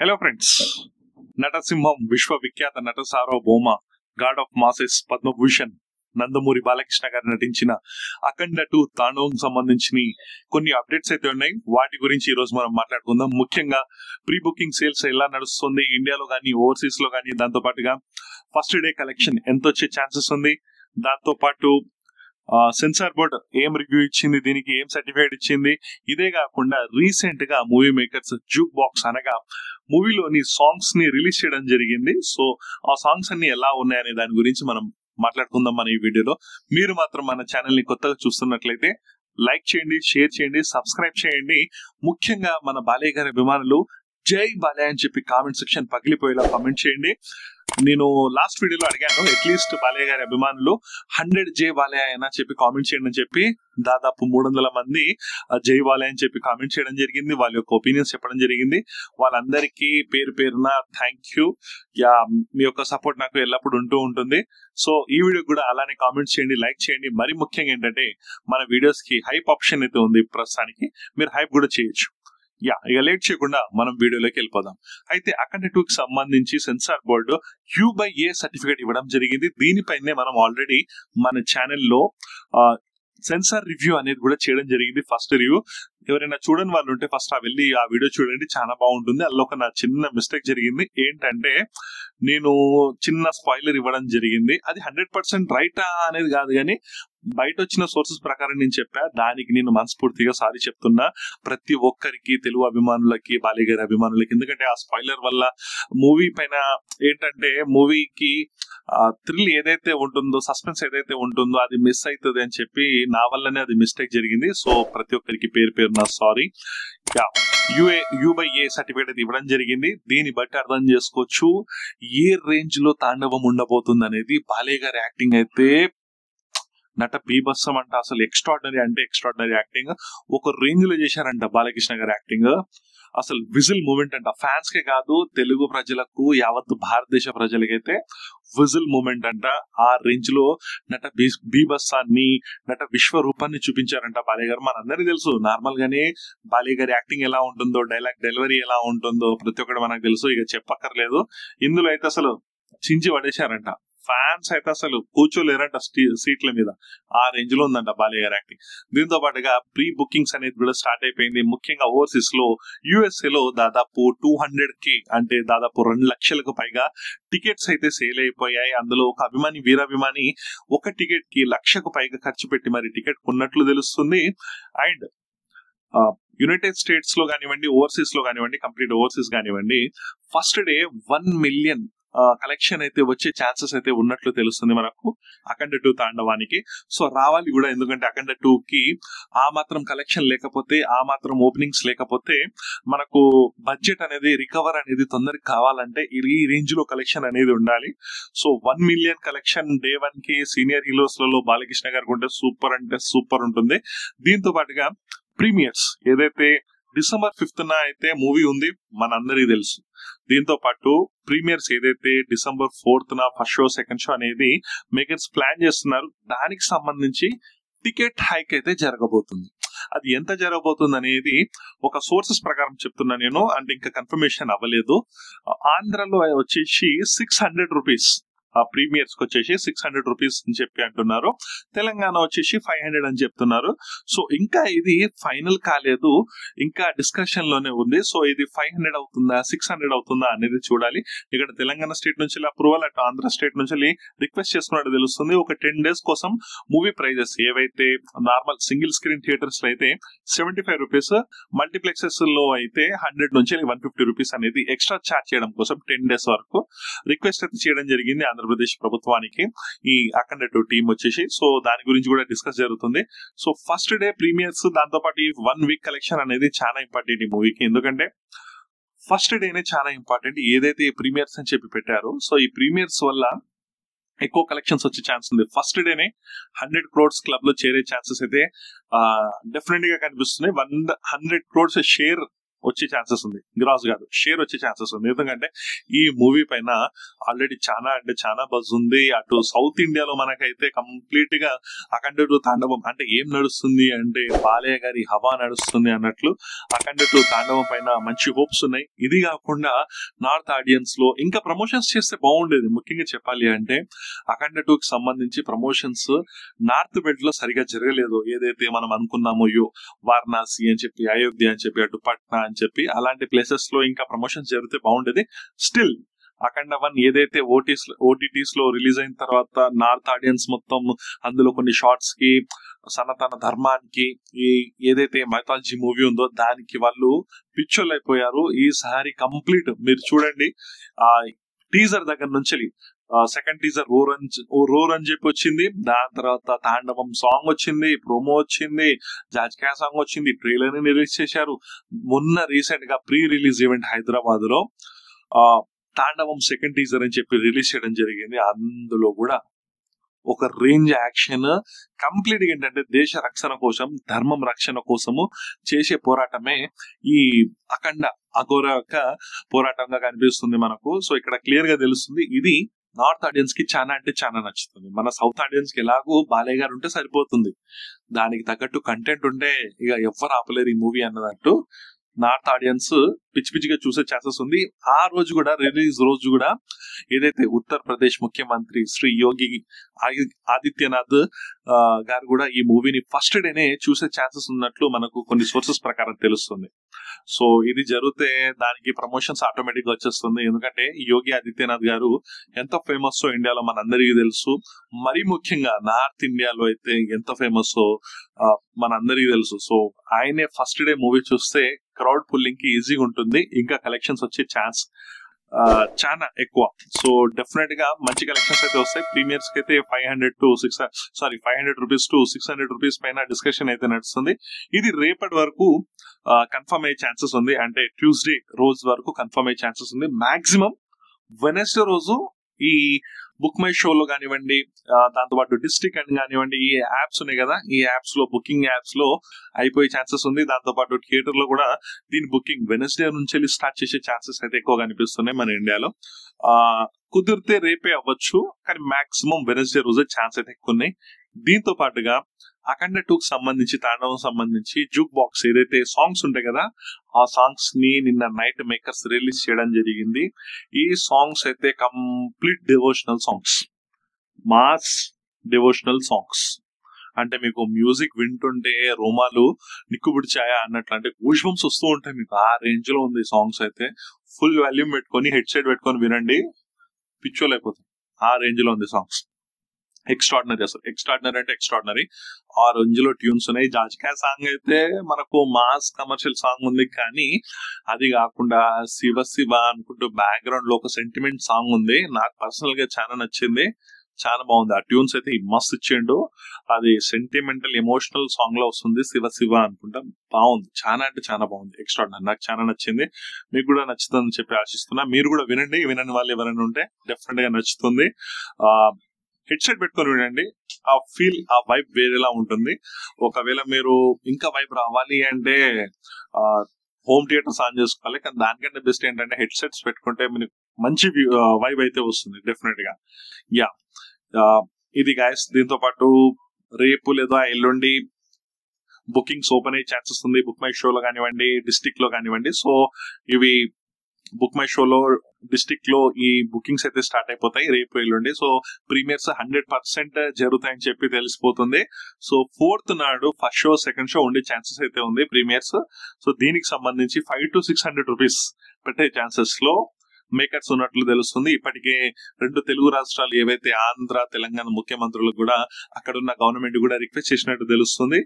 Hello friends, నటసింహం విశ్వవిఖ్యాత నట సార్వభౌమ God of masses Padma Bhushan Nandamuri Balakrishna గారు నటించిన అఖండ 2 తాండవం సంబంధించిన కొన్ని అప్డేట్స్ అయితే ఉన్నాయి. వాటి గురించి ఈ రోజు మనం మాట్లాడుకుందాం. ముఖ్యంగా ప్రీ బుకింగ్ సేల్స్ ఎలా నడుస్తుంది ఇండియాలో కానీ ఓవర్సీస్ లో కానీ, దాంతో పాటుగా ఫస్ట్ డే కలెక్షన్ ఎంత వచ్చే ఛాన్సెస్ ఉంది, దాంతో పాటు సెన్సార్ బోర్డ్ ఏం రివ్యూ ఇచ్చింది, దీనికి ఏం సర్టిఫికేట్ ఇచ్చింది, ఇదే కాకుండా రీసెంట్ గా మూవీ మేకర్స్ జూక్ బాక్స్ అనగా మూవీలోని సాంగ్స్ ని రిలీజ్ చేయడం జరిగింది. సో ఆ సాంగ్స్ అన్ని ఎలా ఉన్నాయనే దాని గురించి మనం మాట్లాడుకుందాం మన ఈ వీడియోలో. మీరు మాత్రం మన ఛానల్ ని కొత్తగా చూస్తున్నట్లయితే లైక్ చేయండి, షేర్ చేయండి, సబ్స్క్రైబ్ చేయండి. ముఖ్యంగా మన బాలయ్య గారి అభిమానులు జై బాలయ్య అని చెప్పి కామెంట్ సెక్షన్ పగిలిపోయేలా కామెంట్ చేయండి. నేను లాస్ట్ వీడియోలో అడిగాను, అట్లీస్ట్ బాలయ్య గారి అభిమానులు 100 జై బాలయ్య అని చెప్పి కామెంట్ చేయండి అని చెప్పి దాదాపు 300 మంది జై బాలయ్య అని చెప్పి కామెంట్ చేయడం జరిగింది. వాళ్ళ యొక్క ఒపీనియన్స్ చెప్పడం జరిగింది. వాళ్ళందరికీ పేరు పేరున థ్యాంక్ యూ. మీ యొక్క సపోర్ట్ నాకు ఎల్లప్పుడూ ఉంటూ ఉంటుంది. సో ఈ వీడియో కూడా అలానే కామెంట్ చేయండి, లైక్ చేయండి. మరి ముఖ్యంగా ఏంటంటే మన వీడియోస్ కి హైప్ ఆప్షన్ అయితే ఉంది ప్రస్తుతానికి, మీరు హైప్ కూడా చేయొచ్చు. ఇక లేట్ చేయకుండా మనం వీడియోలోకి వెళ్ళిపోదాం. అయితే అఖండ 2 కి సంబంధించి సెన్సార్ బోర్డు Q/A సర్టిఫికేట్ ఇవ్వడం జరిగింది. దీనిపైనే మనం ఆల్రెడీ మన ఛానల్లో సెన్సార్ రివ్యూ అనేది కూడా చేయడం జరిగింది. ఫస్ట్ రివ్యూ ఎవరైనా చూడని వాళ్ళు ఉంటే ఫస్ట్ వెళ్ళి ఆ వీడియో చూడండి, చాలా బాగుంటుంది. అందులో ఒక నా చిన్న మిస్టేక్ జరిగింది. ఏంటంటే నేను చిన్న స్పాయిలర్ ఇవ్వడం జరిగింది. అది 100% రైటా అనేది కాదు, కానీ బయట వచ్చిన సోర్సెస్ ప్రకారం నేను చెప్పా. దానికి నేను మనస్ఫూర్తిగా సారీ చెప్తున్నా ప్రతి ఒక్కరికి, తెలుగు అభిమానులకి, బాలయ్య గారి అభిమానులకి. ఎందుకంటే ఆ స్పాయిలర్ వల్ల మూవీ పైన ఏంటంటే మూవీకి థ్రిల్ ఏదైతే ఉంటుందో, సస్పెన్స్ ఏదైతే ఉంటుందో అది మిస్ అవుతుంది అని చెప్పి నా వల్లనే అది మిస్టేక్ జరిగింది. సో ప్రతి ఒక్కరికి పేరు పేరున సారీ. U/A సర్టిఫికేట్ అయితే ఇవ్వడం జరిగింది. దీన్ని బట్టి అర్థం చేసుకోవచ్చు ఏ రేంజ్ లో తాండవం ఉండబోతుంది అనేది. బాలయ్య గారి యాక్టింగ్ అయితే నట బీభత్సం అంట, అసలు ఎక్స్ట్రాడినరీ అంటే ఎక్స్ట్రాడినరీ యాక్టింగ్. ఒక రేంజ్ లో చేశారంట బాలకృష్ణ గారి యాక్టింగ్. అసలు విజిల్ మూమెంట్ అంట, ఫ్యాన్స్ కే కాదు తెలుగు ప్రజలకు, యావత్ భారతదేశ ప్రజలకైతే విజిల్ మూమెంట్ అంట. ఆ రేంజ్ లో నట బీభత్సాన్ని, నట విశ్వరూపాన్ని చూపించారంట బాలయ్య గారు. మనందరికీ తెలుసు నార్మల్ గానే బాలయ్య గారి యాక్టింగ్ ఎలా ఉంటుందో, డైలాగ్ డెలివరీ ఎలా ఉంటుందో ప్రతి ఒక్కటి మనకు తెలుసు, ఇక చెప్పక్కర్లేదు. ఇందులో అయితే అసలు చించి పడేశారంట. ఫ్యాన్స్ అయితే అసలు కూర్చోలేరంట సీట్ల మీద, ఆ రేంజ్ లో ఉందంట బాలయ్య గారి యాక్టింగ్. దీంతో పాటుగా ప్రీ బుకింగ్స్ అనేది కూడా స్టార్ట్ అయిపోయింది. ముఖ్యంగా ఓవర్సీస్ లో USA లో దాదాపు 200K అంటే దాదాపు 2 లక్షలకు పైగా టికెట్స్ అయితే సేల్ అయిపోయాయి. అందులో ఒక అభిమాని, వీరాభిమాని ఒక టికెట్ కి 1 లక్షకు పైగా ఖర్చు పెట్టి మరి టికెట్ కొన్నట్లు తెలుస్తుంది. అండ్ యునైటెడ్ స్టేట్స్ లో కానివ్వండి, ఓవర్సీస్ లో కానివ్వండి, కంప్లీట్ ఓవర్సీస్ కానివ్వండి, ఫస్ట్ డే 1 మిలియన్ కలెక్షన్ అయితే వచ్చే ఛాన్సెస్ అయితే ఉన్నట్లు తెలుస్తుంది మనకు అఖండ 2 తాండవానికి. సో రావాలి కూడా, ఎందుకంటే అఖండ 2 కి ఆ మాత్రం కలెక్షన్ లేకపోతే, ఆ మాత్రం ఓపెనింగ్స్ లేకపోతే మనకు బడ్జెట్ అనేది రికవర్ అనేది తొందరగా కావాలంటే ఈ రేంజ్ లో కలెక్షన్ అనేది ఉండాలి. సో 1 మిలియన్ కలెక్షన్ డే 1 కి సీనియర్ హీరోస్ లలో బాలకృష్ణ గారికి ఉంటే సూపర్ అంటే సూపర్ ఉంటుంది. దీంతో పాటుగా ప్రీమియర్స్ ఏదైతే December 5th అయితే మూవీ ఉంది మనందరికీ తెలుసు. దీంతో పాటు ప్రీమియర్స్ ఏదైతే December 4th first show, second show అనేది మేకర్స్ ప్లాన్ చేస్తున్నారు. దానికి సంబంధించి టికెట్ హైక్ అయితే జరగబోతుంది. అది ఎంత జరగబోతుంది అనేది ఒక సోర్సెస్ ప్రకారం చెప్తున్నా నేను, అంటే ఇంకా కన్ఫర్మేషన్ అవ్వలేదు. ఆంధ్రలో వచ్చేసి 600 రూపీస్, ఆ ప్రీమియర్స్ కి వచ్చేసి 600 రూపీస్ అని చెప్పి అంటున్నారు. తెలంగాణ వచ్చేసి 500 అని చెప్తున్నారు. సో ఇంకా ఇది ఫైనల్ కాలేదు, ఇంకా డిస్కషన్ లోనే ఉంది. సో ఇది 500 అవుతుందా, 600 అవుతుందా అనేది చూడాలి. ఇక్కడ తెలంగాణ స్టేట్ నుంచి అప్రూవల్, అటు ఆంధ్ర స్టేట్ నుంచి రిక్వెస్ట్ చేసుకున్నట్టు తెలుస్తుంది. ఒక 10 days కోసం మూవీ ప్రైజెస్ ఏవైతే నార్మల్ సింగిల్ స్క్రీన్ థియేటర్స్ లో అయితే 75 రూపీస్, మల్టీప్లెక్సెస్ లో అయితే 100 నుంచి 150 రూపీస్ అనేది ఎక్స్ట్రా ఛార్జ్ చేయడం కోసం 10 days వరకు రిక్వెస్ట్ అయితే చేయడం జరిగింది ఆంధ్రప్రదేశ్ ప్రభుత్వానికి ఈ అఖండ 2 టీం వచ్చేసి. సో దాని గురించి కూడా డిస్కస్ జరుగుతుంది. సో ఫస్ట్ డే ప్రీమియర్స్, దాంతో పాటు 1 వీక్ కలెక్షన్ అనేది చాలా ఇంపార్టెంట్ ఈ మూవీకి. ఎందుకంటే ఫస్ట్ డేనే చాలా ఇంపార్టెంట్ ఏదైతే ఈ ప్రీమియర్స్ అని చెప్పి పెట్టారో. సో ఈ ప్రీమియర్స్ వల్ల ఎక్కువ కలెక్షన్స్ వచ్చే ఛాన్స్ ఉంది. ఫస్ట్ డేనే 100 crores క్లబ్ లో చేరే ఛాన్సెస్ అయితే డెఫినెట్ గా కనిపిస్తున్నాయి. 100 crores షేర్ వచ్చే ఛాన్సెస్ ఉంది, గ్రాస్ కాదు షేర్ వచ్చే ఛాన్సెస్ ఉంది. ఎందుకంటే ఈ మూవీ పైన ఆల్రెడీ చాలా అంటే చాలా బజ్ ఉంది. అటు సౌత్ ఇండియాలో మనకైతే కంప్లీట్ గా అఖండ 2 తాండవం అంటే ఏం నడుస్తుంది అంటే బాలయ్య గారి హవా నడుస్తుంది అన్నట్లు అఖండ 2 తాండవం పైన మంచి హోప్స్ ఉన్నాయి. ఇది కాకుండా నార్త్ ఆడియన్స్ లో ఇంకా ప్రమోషన్స్ చేస్తే బాగుండేది. ముఖ్యంగా చెప్పాలి అంటే అఖండ 2కి సంబంధించి ప్రమోషన్స్ నార్త్ బెల్ట్ లో సరిగా జరగలేదు. ఏదైతే మనం అనుకున్నామో వారణాసి అని చెప్పి, అయోధ్య అని చెప్పి, అటు పట్నా అని చెప్పి అలాంటి ప్లేసెస్ లో ఇంకా ప్రమోషన్స్ జరిగితే బాగుండేది. స్టిల్ అఖండ 1 ఏదైతే ఓటీటీస్ లో రిలీజ్ అయిన తర్వాత నార్త్ ఆడియన్స్ మొత్తం అందులో కొన్ని షార్ట్స్ కి సనాతన ధర్మానికి ఏదైతే మైథాలజీ మూవీ ఉందో దానికి వాళ్ళు పిచ్చోళ్ళు అయిపోయారు. ఈసారి కంప్లీట్ మీరు చూడండి, ఆ టీజర్ దగ్గర నుంచి సెకండ్ టీజర్ రోర్ అని చెప్పి వచ్చింది. దాని తర్వాత తాండవం సాంగ్ వచ్చింది, ప్రోమో వచ్చింది, జాజ్కా సాంగ్ వచ్చింది, ట్రైలర్ ని రిలీజ్ చేశారు. మొన్న రీసెంట్ గా ప్రీ రిలీజ్ ఈవెంట్ హైదరాబాద్ లో తాండవం సెకండ్ టీజర్ అని చెప్పి రిలీజ్ చేయడం జరిగింది. అందులో కూడా ఒక రేంజ్ యాక్షన్ కంప్లీట్ గా ఏంటంటే దేశ రక్షణ కోసం, ధర్మం రక్షణ కోసము చేసే పోరాటమే ఈ అఖండ అఘోర యొక్క పోరాటంగా కనిపిస్తుంది మనకు. సో ఇక్కడ క్లియర్ గా తెలుస్తుంది ఇది నార్త్ ఆడియన్స్ కి చాలా అంటే చాలా నచ్చుతుంది. మన సౌత్ ఆడియన్స్ కి ఎలాగో బాలయ్య గారు ఉంటే సరిపోతుంది, దానికి తగ్గట్టు కంటెంట్ ఉంటే ఇక ఎవ్వరు ఆపలేరు ఈ మూవీ అన్నట్టు నార్త్ ఆడియన్స్ పిచ్చి పిచ్చిగా చూసే ఛాన్సెస్ ఉంది. ఆ రోజు కూడా రిలీజ్ రోజు కూడా ఏదైతే ఉత్తరప్రదేశ్ ముఖ్యమంత్రి శ్రీ యోగి ఆదిత్యనాథ్ గారు కూడా ఈ మూవీని ఫస్ట్ డేనే చూసే ఛాన్సెస్ ఉన్నట్లు మనకు కొన్ని సోర్సెస్ ప్రకారం తెలుస్తుంది. సో ఇది జరిగితే దానికి ప్రమోషన్స్ ఆటోమేటిక్ గా వచ్చేస్తుంది. ఎందుకంటే యోగి ఆదిత్యనాథ్ గారు ఎంత ఫేమస్ ఇండియాలో మనందరికీ తెలుసు. మరీ ముఖ్యంగా నార్త్ ఇండియాలో అయితే ఎంత ఫేమస్ మనందరికీ తెలుసు. సో ఆయనే ఫస్ట్ డే మూవీ చూస్తే క్రౌడ్ పుల్లింగ్ కి ఈజీగా ఉంటుంది, ఇంకా కలెక్షన్స్ వచ్చే ఛాన్స్ చాలా ఎక్కువ. సో డెఫినెట్ గా మంచి కలెక్షన్స్ అయితే వస్తాయి. ప్రీమియర్స్ కి అయితే 500 రూపీస్ టు 600 రూపీస్ పైన డిస్కషన్ అయితే నడుస్తుంది. ఇది రేపటి వరకు కన్ఫర్మ్ అయ్యే ఛాన్సెస్ ఉంది, అంటే ట్యూస్డే రోజు వరకు కన్ఫర్మ్ అయ్యే ఛాన్సెస్ ఉంది. మాక్సిమం వెనస్డే రోజు ఈ బుక్ మై షోలో కానివ్వండి, దాంతోపాటు డిస్ట్రిక్ట్ అని కానివ్వండి, ఈ యాప్స్ ఉన్నాయి కదా, ఈ యాప్స్ లో బుకింగ్ యాప్స్ లో అయిపోయే ఛాన్సెస్ ఉంది. దాంతోపాటు థియేటర్ లో కూడా దీని బుకింగ్ వెనస్డే నుంచి స్టార్ట్ చేసే ఛాన్సెస్ అయితే ఎక్కువ కనిపిస్తున్నాయి మన ఇండియాలో. కుదిరితే రేపే అవ్వచ్చు, కానీ మాక్సిమం వెనస్డే రోజే ఛాన్స్ అయితే ఎక్కువ ఉన్నాయి. దీంతో పాటుగా అఖండ 2కి సంబంధించి, తాండవం సంబంధించి జూక్ బాక్స్ ఏదైతే సాంగ్స్ ఉంటాయి కదా, ఆ సాంగ్స్ ని నిన్న నైట్ మేకర్స్ రిలీజ్ చేయడం జరిగింది. ఈ సాంగ్స్ అయితే complete devotional songs, mass devotional songs. అంటే మీకు మ్యూజిక్ వింటుంటే రోమాలు నిక్కుబుడిచాయా అన్నట్లు, అంటే గూస్ బంప్స్ వస్తూ ఉంటాయి మీకు. ఆ రేంజ్ లో ఉంది సాంగ్స్ అయితే. ఫుల్ వాల్యూమ్ పెట్టుకొని హెడ్ సెట్ పెట్టుకొని వినండి, పిచ్చోలు అయిపోతుంది. ఆ రేంజ్ లో ఉంది సాంగ్స్. ఎక్స్ట్రాడినరీ, అసలు ఎక్స్ట్రాడినరీ అంటే ఎక్స్ట్రాడినరీ. ఆ రేంజ్ లో ట్యూన్స్ ఉన్నాయి. జాజికా సాంగ్ అయితే మనకు మాస్ కమర్షియల్ సాంగ్ ఉంది, కానీ అది కాకుండా శివ శివ అనుకుంటూ బ్యాక్గ్రౌండ్ లో ఒక సెంటిమెంట్ సాంగ్ ఉంది. నాకు పర్సనల్ గా చాలా నచ్చింది, చాలా బాగుంది. ఆ ట్యూన్స్ అయితే మస్తు ఇచ్చిండు. అది సెంటిమెంటల్ ఎమోషనల్ సాంగ్ లో వస్తుంది, శివ శివ అనుకుంటా. బాగుంది, చాలా అంటే చాలా బాగుంది, ఎక్స్ట్రాడినరీ. నాకు చాలా నచ్చింది, మీకు కూడా నచ్చుతుందని చెప్పి ఆశిస్తున్నా. మీరు కూడా వినండి, వినని వాళ్ళు ఎవరైనా ఉంటే డెఫినెట్ గా నచ్చుతుంది. హెడ్ సెట్ పెట్టుకొని వినండి, ఆ ఫీల్, ఆ వైబ్ వేరేలా ఉంటుంది. ఒకవేళ మీరు ఇంకా వైబ్ రావాలి అంటే హోమ్ థియేటర్స్ ఆన్ చేసుకోవాలి, కానీ దానికంటే బెస్ట్ ఏంటంటే హెడ్ సెట్స్ పెట్టుకుంటే మీకు మంచి వైబ్ అయితే వస్తుంది డెఫినెట్ గా. యా, ఇది గైస్. దీంతో పాటు రేపు లేదా ఎల్లుండి బుకింగ్స్ ఓపెన్ అయ్యే ఛాన్సెస్ ఉంది, బుక్ మై షోలో కానివ్వండి, డిస్ట్రిక్ట్ లో కానివ్వండి. సో ఇవి బుక్ మై షోలో, డిస్ట్రిక్ట్ లో ఈ బుకింగ్స్ అయితే స్టార్ట్ అయిపోతాయి రేపు ఎల్లుండి. సో ప్రీమియర్స్ 100% జరుగుతాయని చెప్పి తెలిసిపోతుంది. సో 4th నాడు ఫస్ట్ షో, సెకండ్ షో ఉండే ఛాన్సెస్ అయితే ఉంది ప్రీమియర్స్. సో దీనికి సంబంధించి 500 to 600 రూపీస్ పెట్టే ఛాన్సెస్ లో మేకర్స్ ఉన్నట్లు తెలుస్తుంది. ఇప్పటికే 2 తెలుగు రాష్ట్రాలు ఏవైతే ఆంధ్ర, తెలంగాణ ముఖ్యమంత్రులకు కూడా అక్కడున్న గవర్నమెంట్ కూడా రిక్వెస్ట్ చేసినట్టు తెలుస్తుంది.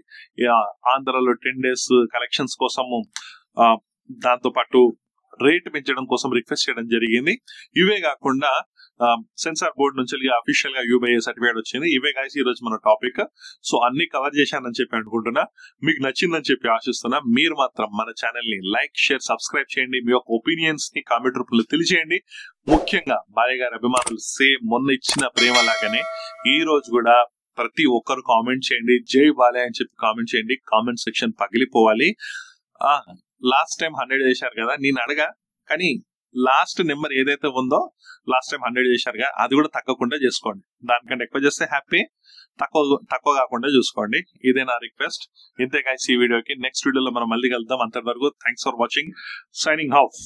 ఆంధ్రలో 10 days కలెక్షన్స్ కోసము, దాంతో పాటు రేట్ పెంచడం కోసం రిక్వెస్ట్ చేయడం జరిగింది. ఇవే కాకుండా సెన్సార్ బోర్డు నుంచి అఫీషియల్ గా యూబీఐ సర్టిఫికేట్ వచ్చింది. ఇవే కాసి ఈ రోజు మన టాపిక్. సో అన్ని కవర్ చేశానని చెప్పి అనుకుంటున్నా, మీకు నచ్చిందని చెప్పి ఆశిస్తున్నా. మీరు మాత్రం మన ఛానల్ ని లైక్, షేర్, సబ్స్క్రైబ్ చేయండి. మీ యొక్క ఒపీనియన్స్ ని కామెంట్ రూపంలో తెలియజేయండి. ముఖ్యంగా బాలయ్య గారి అభిమానులు సేమ్ మొన్న ఇచ్చిన ప్రేమ లాగానే ఈ రోజు కూడా ప్రతి ఒక్కరు కామెంట్ చేయండి, జై బాలయ్య అని చెప్పి కామెంట్ చేయండి. కామెంట్ సెక్షన్ పగిలిపోవాలి. లాస్ట్ టైం 100 చేశారు కదా, నేను అడగా కానీ లాస్ట్ నెంబర్ ఏదైతే ఉందో లాస్ట్ టైం 100 చేశారుగా, అది కూడా తగ్గకుండా చేసుకోండి. దానికంటే ఎక్కువ చేస్తే హ్యాపీ, తక్కువ కాకుండా చూసుకోండి. ఇదే నా రిక్వెస్ట్. ఇంతే గైస్ ఈ వీడియోకి. నెక్స్ట్ వీడియోలో మనం మళ్ళీ కలుద్దాం. అంతవరకు thanks for watching. Signing off.